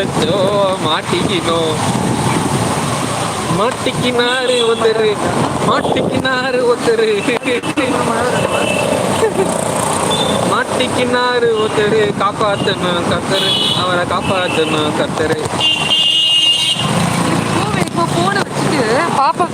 அச்சோ மாட்டிக்கினோம். மாட்டிக்கினாரு ஒருத்தரு, மாட்டிக்கினாரு ஒருத்தரு, மாட்டிக்கினாரு ஒருத்தரு. காப்பாத்தணும் கத்தரு, அவரை காப்பாத்தணும் கத்தரு. இப்போ போனை வச்சுட்டு பாப்பா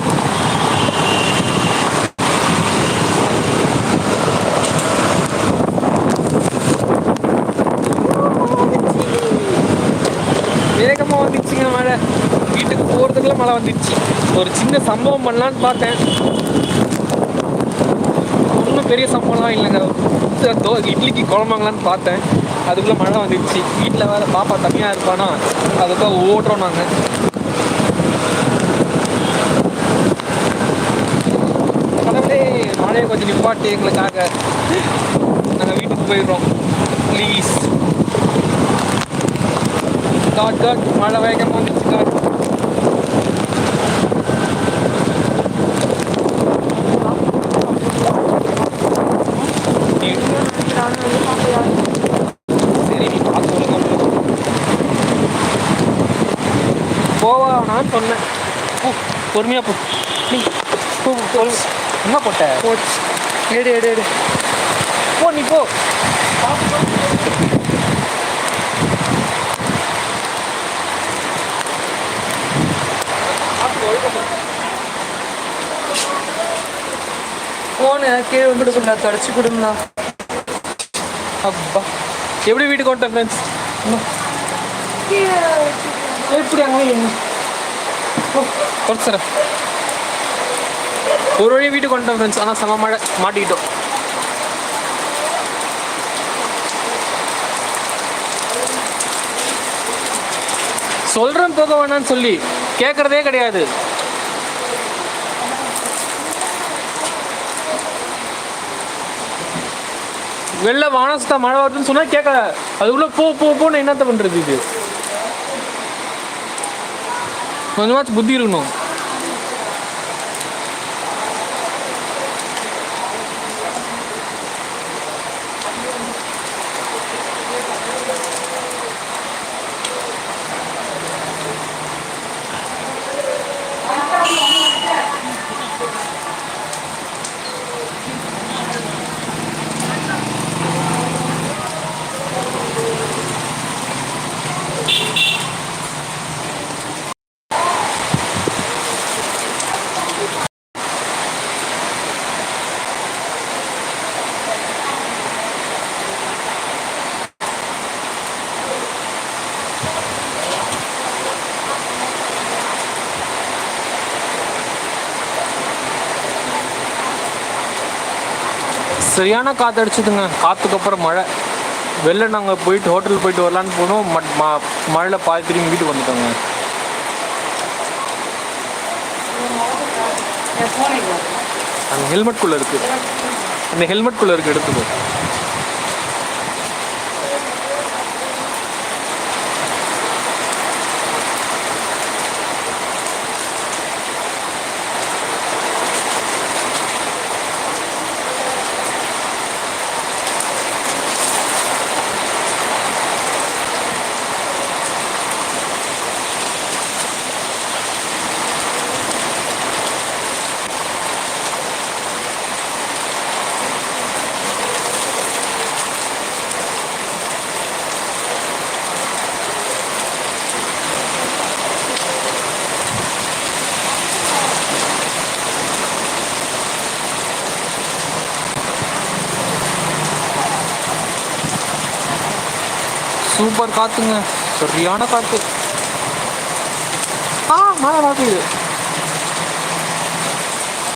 வேகமாக வந்துச்சுங்க மழை. வீட்டுக்கு போகிறதுக்குள்ள மழை வந்துடுச்சு. ஒரு சின்ன சம்பவம் பண்ணலான்னு பார்த்தேன். ஒன்றும் பெரிய சம்பவம்லாம் இல்லைங்க. இட்லிக்கு குழம்பாங்களான்னு பார்த்தேன். அதுக்குள்ளே மழை வந்துடுச்சு. வீட்டில் வேறு பாப்பா தனியாக இருப்பானா, அதுக்காக ஓடுறோம் நாங்கள். கடவுளே மழையை கொஞ்சம் நிப்பாட்டு எங்களுக்காக. நாங்கள் வீட்டுக்கு போயிடுறோம் ப்ளீஸ். காட் மழை வேகமாக வந்துச்சு காட். சரி நீ பார்த்து ஒழுங்காக போவானான்னு சொன்னேன். பொறுமையாக போ. நீ என்ன போட்ட? போச்சு. எடு எடு எடு போ, நீ போ. போன கீழே வந்துடுங்களா, தொடச்சி கொடுங்களா. அப்பா எப்படி வீட்டுக்கு வந்துட்டேன் ஃப்ரெண்ட்ஸ். எப்படி அங்கே தொடச்சுறேன். ஒரு வழியாக வீட்டுக்கு வந்துட்டோம் ஃப்ரெண்ட்ஸ். ஆனால் செம மழை, மாட்டிக்கிட்டோம். சொல்கிறேன் போக வேணான்னு சொல்லி கேட்குறதே கிடையாது. வெளில வானஸ்தா மழை வருதுன்னு சொன்னால் கேட்கல. அதுக்குள்ளே போன்னு என்னத்த பண்ணுறது? இது கொஞ்சமாச்சும் புத்தி இருக்கணும். சரியான காற்று அடிச்சுதுங்க. காற்றுக்கு அப்புறம் மழை. வெளில நாங்கள் போயிட்டு ஹோட்டலுக்கு போயிட்டு வரலான்னு போனோம். மழையில் பாதி திரும்பி வீட்டுக்கு வந்துட்டோங்க. அந்த ஹெல்மெட்குள்ளே இருக்குது, அந்த ஹெல்மெட்குள்ளே இருக்குது, எடுத்துக்கோ. சூப்பர் காற்றுங்க, சரியான காற்று. மழை பார்க்குது.